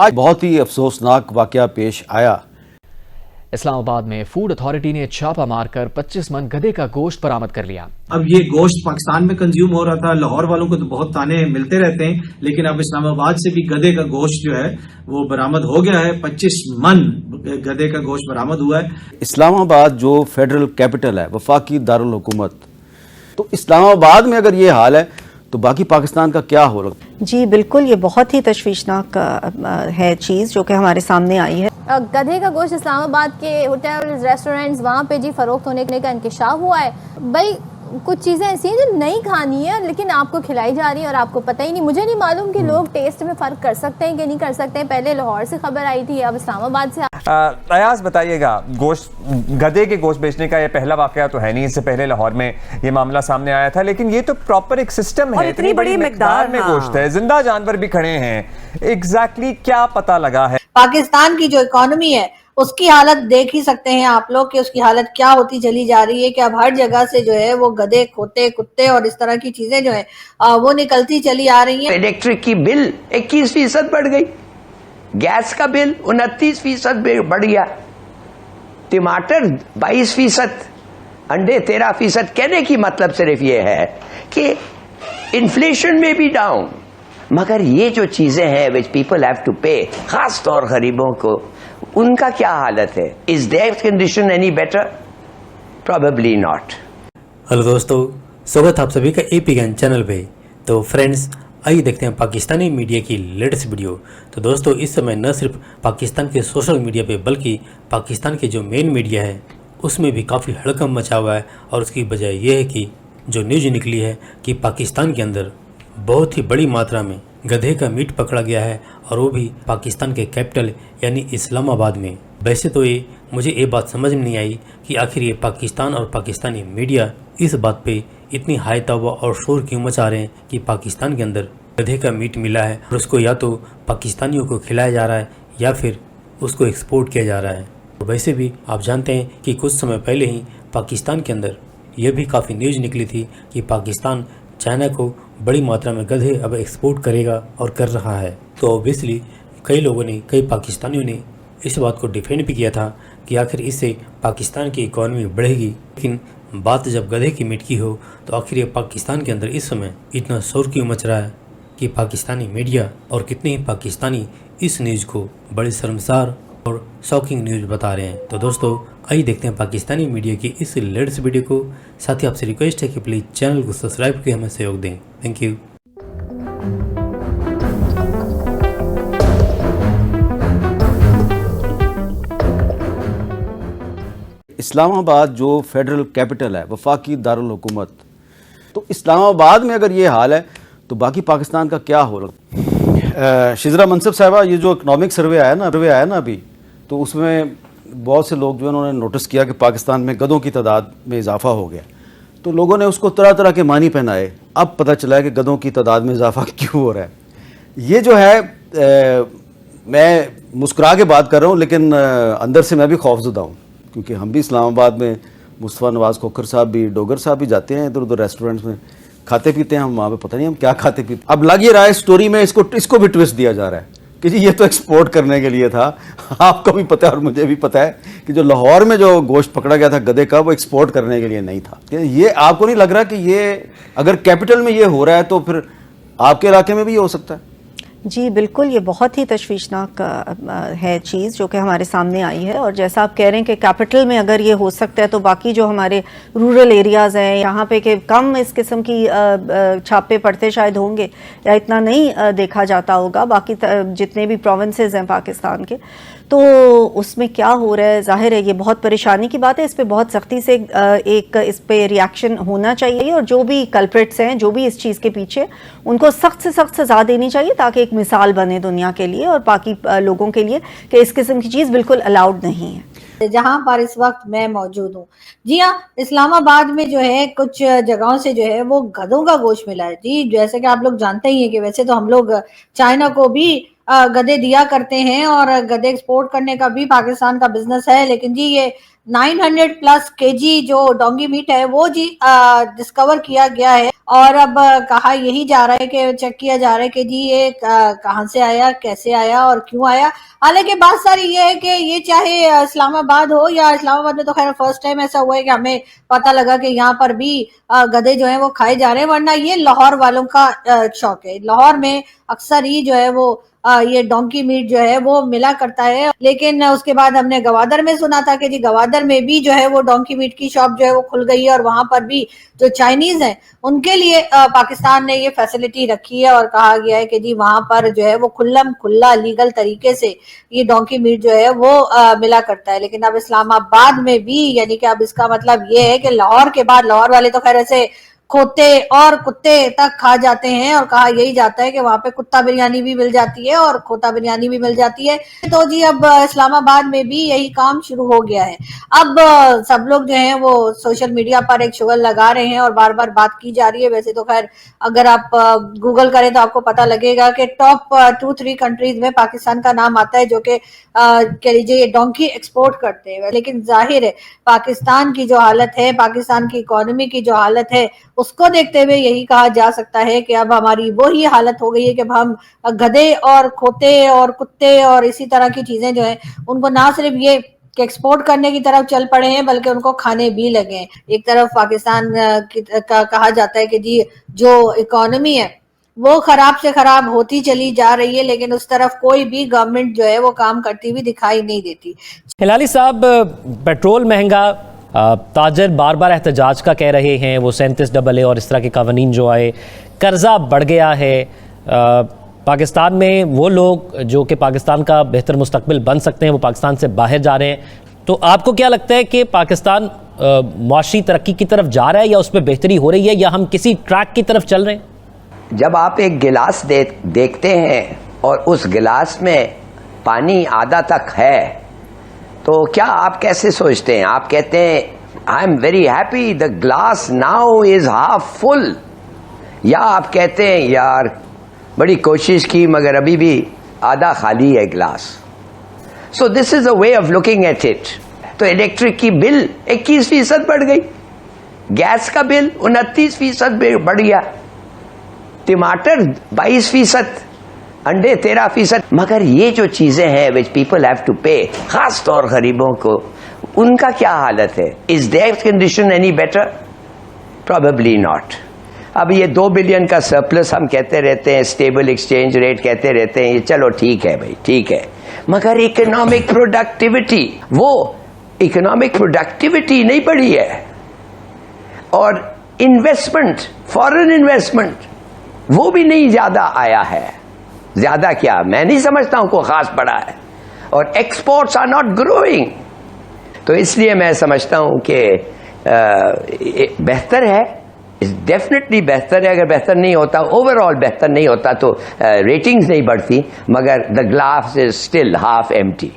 آج بہت ہی افسوسناک واقعہ پیش آیا۔ اسلام آباد میں فوڈ اتھارٹی نے چھاپہ مار کر 25 من گدھے کا گوشت برآمد کر لیا۔ اب یہ گوشت پاکستان میں کنزیوم ہو رہا تھا، لاہور والوں کو تو بہت تانے ملتے رہتے ہیں، لیکن اب اسلام آباد سے بھی گدھے کا گوشت جو ہے وہ برآمد ہو گیا ہے۔ 25 من گدھے کا گوشت برآمد ہوا ہے۔ اسلام آباد جو فیڈرل کیپٹل ہے، وفاقی دارالحکومت، تو اسلام آباد میں اگر یہ حال ہے تو باقی پاکستان کا کیا ہو رہا؟ جی بالکل، یہ بہت ہی تشویشناک ہے چیز جو کہ ہمارے سامنے آئی ہے۔ گدھے کا گوشت اسلام آباد کے ہوٹل ریسٹورینٹس وہاں پہ جی فروخت ہونے کا انکشاف ہوا ہے۔ بھائی کچھ چیزیں ایسی ہیں جو نہیں کھانی ہے لیکن آپ کو کھلائی جا رہی ہے اور آپ کو پتہ ہی نہیں۔ مجھے نہیں معلوم کہ لوگ ٹیسٹ میں فرق کر سکتے ہیں کہ نہیں کر سکتے ہیں۔ پہلے لاہور سے خبر آئی تھی، اب اسلام آباد سے۔ ایاز بتائیے گا، گدھے کے گوشت بیچنے کا یہ پہلا واقعہ تو ہے نہیں، اس سے پہلے لاہور میں یہ معاملہ سامنے آیا تھا، لیکن یہ تو پراپر ایک سسٹم ہے، اتنی بڑی مقدار میں گوشت ہے، زندہ جانور بھی کھڑے ہیں، ایگزیکٹلی کیا پتہ لگا ہے؟ پاکستان کی جو اکانومی ہے اس کی حالت دیکھ ہی سکتے ہیں آپ لوگ کہ اس کی حالت کیا ہوتی چلی جا رہی ہے، کہ اب ہر جگہ سے جو ہے وہ گدھے، کھوتے، کتے اور اس طرح کی چیزیں جو ہیں وہ نکلتی چلی آ رہی ہیں۔ الیکٹرک کی بل 21% بڑھ گئی، گیس کا بل 29% بڑھ گیا، ٹماٹر 22%، انڈے 13%۔ کہنے کی مطلب صرف یہ ہے کہ انفلیشن میں بھی ڈاؤن، مگر یہ جو چیزیں ہیں which people have to pay، خاص طور غریبوں کو، ان کا کیا حالت ہے؟ Is their condition any better? Probably not۔ Hello دوستو، سواگت آپ سبھی کا اے پی گین چینل پہ۔ تو فرینڈز، آئیے دیکھتے ہیں پاکستانی میڈیا کی لیٹسٹ ویڈیو۔ تو دوستو، اس سمے نہ صرف پاکستان کے سوشل میڈیا پہ بلکہ پاکستان کے جو مین میڈیا ہے اس میں بھی کافی ہڑکم مچا ہوا ہے، اور اس کی وجہ یہ ہے کہ جو نیوز نکلی ہے کہ پاکستان کے اندر بہت ہی بڑی ماترا میں گدھے کا میٹ پکڑا گیا ہے، اور وہ بھی پاکستان کے کیپٹل یعنی اسلام آباد میں۔ ویسے تو مجھے یہ بات سمجھ میں نہیں آئی کہ آخر یہ پاکستان اور پاکستانی میڈیا اس بات پہ اتنی ہائی توبہ اور شور کیوں مچا رہے ہیں کہ پاکستان کے اندر گدھے کا میٹ ملا ہے اور اس کو یا تو پاکستانیوں کو کھلایا جا رہا ہے یا پھر اس کو ایکسپورٹ کیا جا رہا ہے۔ ویسے بھی آپ جانتے ہیں کہ کچھ سمے پہلے ہی پاکستان کے اندر یہ بھی کافی نیوز نکلی تھی کہ پاکستان چائنا کو بڑی ماترا میں گدھے اب ایکسپورٹ کرے گا اور کر رہا ہے۔ تو اوبیسلی کئی لوگوں نے، کئی پاکستانیوں نے اس بات کو ڈیفینڈ بھی کیا تھا کہ آخر اس سے پاکستان کی اکانومی بڑھے گی، لیکن بات جب گدھے کی میٹ کی ہو تو آخر یہ پاکستان کے اندر اس سمے اتنا شور کیوں مچ رہا ہے کہ پاکستانی میڈیا اور کتنے ہی پاکستانی اس نیوز کو بڑی شرمسار اور شاکنگ نیوز بتا رہے ہیں۔ تو دوستو، آئیے دیکھتے ہیں پاکستانی میڈیا کی اس لیٹسٹ ویڈیو کو۔ ساتھ ہی آپ سے ریکویسٹ ہے کہ پلیز چینل کو سبسکرائب کے ہمیں سہیوگ دیں۔ Thank you. اسلام آباد جو فیڈرل کیپٹل ہے، وفاقی دارالحکومت، تو اسلام آباد میں اگر یہ حال ہے تو باقی پاکستان کا کیا ہو رہا؟ شزرا منصف صاحبہ، یہ جو اکنامک سروے آیا نا ابھی، تو اس میں بہت سے لوگ جو انہوں نے نوٹس کیا کہ پاکستان میں گدھوں کی تعداد میں اضافہ ہو گیا، تو لوگوں نے اس کو طرح طرح کے معنی پہنائے۔ اب پتہ چلا ہے کہ گدھوں کی تعداد میں اضافہ کیوں ہو رہا ہے۔ یہ جو ہے، میں مسکرا کے بات کر رہا ہوں لیکن اندر سے میں بھی خوفزدہ ہوں، کیونکہ ہم بھی اسلام آباد میں مصطفیٰ نواز کھوکھر صاحب بھی، ڈوگر صاحب بھی جاتے ہیں ادھر ادھر ریسٹورنٹس میں، کھاتے پیتے ہیں ہم وہاں پہ، پتہ نہیں ہم کیا کھاتے پیتے۔ اب لگ یہ رہا ہے اسٹوری میں اس کو بھی ٹوسٹ دیا جا رہا ہے کہ جی یہ تو ایکسپورٹ کرنے کے لیے تھا۔ آپ کو بھی پتہ ہے اور مجھے بھی پتہ ہے کہ جو لاہور میں جو گوشت پکڑا گیا تھا گدھے کا، وہ ایکسپورٹ کرنے کے لیے نہیں تھا۔ یہ آپ کو نہیں لگ رہا کہ یہ اگر کیپٹل میں یہ ہو رہا ہے تو پھر آپ کے علاقے میں بھی یہ ہو سکتا ہے؟ جی بالکل، یہ بہت ہی تشویشناک ہے چیز جو کہ ہمارے سامنے آئی ہے، اور جیسا آپ کہہ رہے ہیں کہ کیپٹل میں اگر یہ ہو سکتا ہے تو باقی جو ہمارے رورل ایریاز ہیں یہاں پہ کہ کم اس قسم کی چھاپے پڑتے شاید ہوں گے یا اتنا نہیں دیکھا جاتا ہوگا، باقی جتنے بھی پروونسز ہیں پاکستان کے، تو اس میں کیا ہو رہا ہے ظاہر ہے یہ بہت پریشانی کی بات ہے۔ اس پہ بہت سختی سے اس پہ ریاکشن ہونا چاہیے، اور جو بھی کلپریٹس ہیں، جو بھی اس چیز کے پیچھے، ان کو سخت سے سخت سزا دینی چاہیے تاکہ ایک مثال بنے دنیا کے لیے اور باقی لوگوں کے لیے کہ اس قسم کی چیز بالکل الاؤڈ نہیں ہے۔ جہاں پر اس وقت میں موجود ہوں، جی ہاں، اسلام آباد میں جو ہے کچھ جگہوں سے جو ہے وہ گدھوں کا گوشت ملا ہے۔ جی جیسے کہ آپ لوگ جانتے ہی ہیں کہ ویسے تو ہم لوگ چائنا کو بھی گدھے دیا کرتے ہیں اور گدھے ایکسپورٹ کرنے کا بھی پاکستان کا بزنس ہے، لیکن جی یہ 900+ kg جو ڈونگی میٹ ہے وہ جی ڈسکور کیا گیا ہے، اور اب کہا یہی جا رہا ہے کہ چیک کیا جا رہا ہے کہ جی یہ کہاں سے آیا, کیسے آیا اور کیوں آیا. حالانکہ بات ساری یہ ہے کہ یہ چاہے اسلام آباد ہو یا اسلام آباد میں تو خیر فرسٹ ٹائم ایسا ہوا ہے کہ ہمیں پتہ لگا کہ یہاں پر بھی گدھے جو ہیں وہ کھائے جا رہے ہیں, ورنہ یہ لاہور والوں کا شوق ہے. لاہور میں اکثر ہی جو ہے وہ یہ ڈونکی میٹ جو ہے وہ ملا کرتا ہے. لیکن اس کے بعد ہم نے گوادر میں سنا تھا کہ جی گوادر میں بھی جو ہے وہ ڈونکی میٹ کی شاپ جو ہے وہ کھل گئی ہے, اور وہاں پر بھی جو چائنیز ہیں ان کے لیے پاکستان نے یہ فیسلٹی رکھی ہے اور کہا گیا ہے کہ جی وہاں پر جو ہے وہ کھلا لیگل طریقے سے یہ ڈونکی میٹ جو ہے وہ ملا کرتا ہے. لیکن اب اسلام آباد میں بھی, یعنی کہ اب اس کا مطلب یہ ہے کہ لاہور کے بعد, لاہور والے تو خیر ایسے کھوتے اور کتے تک کھا جاتے ہیں, اور کہا یہی جاتا ہے کہ وہاں پہ کتا بریانی بھی مل جاتی ہے اور کھوتا بریانی بھی مل جاتی ہے. تو جی اب اسلام آباد میں بھی یہی کام شروع ہو گیا ہے. اب سب لوگ جو ہیں وہ سوشل میڈیا پر ایک شغل لگا رہے ہیں اور بار بار بات کی جا رہی ہے. ویسے تو خیر اگر آپ گوگل کریں تو آپ کو پتہ لگے گا کہ ٹاپ 2-3 کنٹریز میں پاکستان کا نام آتا ہے جو کہ کہہ لیجیے یہ ڈونکی ایکسپورٹ کرتے ہیں. لیکن ظاہر ہے پاکستان کی جو حالت ہے, پاکستان کی اکانومی کی جو حالت ہے, اس کو دیکھتے ہوئے یہی کہا جا سکتا ہے کہ اب ہماری وہی حالت ہو گئی ہے کہ اب ہم گدھے اور کھوتے اور کتے اور اسی طرح کی چیزیں جو ہیں ان کو نہ صرف یہ کہ ایکسپورٹ کرنے کی طرف چل پڑے ہیں بلکہ ان کو کھانے بھی لگے ہیں. ایک طرف پاکستان کا کہا جاتا ہے کہ جی جو اکانومی ہے وہ خراب سے خراب ہوتی چلی جا رہی ہے, لیکن اس طرف کوئی بھی گورنمنٹ جو ہے وہ کام کرتی ہوئی دکھائی نہیں دیتی. ہلالی صاحب, پیٹرول مہنگا, تاجر بار بار احتجاج کا کہہ رہے ہیں, وہ 37AA اور اس طرح کے قوانین جو آئے, قرضہ بڑھ گیا ہے. پاکستان میں وہ لوگ جو کہ پاکستان کا بہتر مستقبل بن سکتے ہیں وہ پاکستان سے باہر جا رہے ہیں. تو آپ کو کیا لگتا ہے کہ پاکستان معاشی ترقی کی طرف جا رہا ہے یا اس میں بہتری ہو رہی ہے, یا ہم کسی ٹریک کی طرف چل رہے ہیں؟ جب آپ ایک گلاس دیکھتے ہیں اور اس گلاس میں پانی آدھا تک ہے تو کیا آپ کیسے سوچتے ہیں؟ آپ کہتے ہیں I am very happy the glass now is half full, یا آپ کہتے ہیں یار بڑی کوشش کی مگر ابھی بھی آدھا خالی ہے گلاس. So this is a way of looking at it. تو الیکٹرک کی بل 21% بڑھ گئی, گیس کا بل 29% بڑھ گیا, ٹماٹر 22%, انڈے 13%. مگر یہ جو چیزیں ہیں which people have to pay, خاص طور غریبوں کو, ان کا کیا حالت ہے؟ Is their condition any better? Probably not. اب یہ 2 بلین کا سرپلس ہم کہتے رہتے ہیں, اسٹیبل ایکسچینج ریٹ کہتے رہتے ہیں, یہ چلو ٹھیک ہے بھائی ٹھیک ہے, مگر اکنامک پروڈکٹیوٹی, وہ اکنامک پروڈکٹیوٹی نہیں بڑھی ہے. اور انویسٹمنٹ, فارن انویسٹمنٹ وہ بھی نہیں زیادہ آیا ہے. زیادہ کیا, میں نہیں سمجھتا ہوں کو خاص پڑا ہے. اور ایکسپورٹس آر ناٹ گروئنگ. تو اس لیے میں سمجھتا ہوں کہ بہتر ہے, ڈیفینیٹلی بہتر ہے. اگر بہتر نہیں ہوتا, اوور آل بہتر نہیں ہوتا تو ریٹنگز نہیں بڑھتی, مگر the glass is still half empty.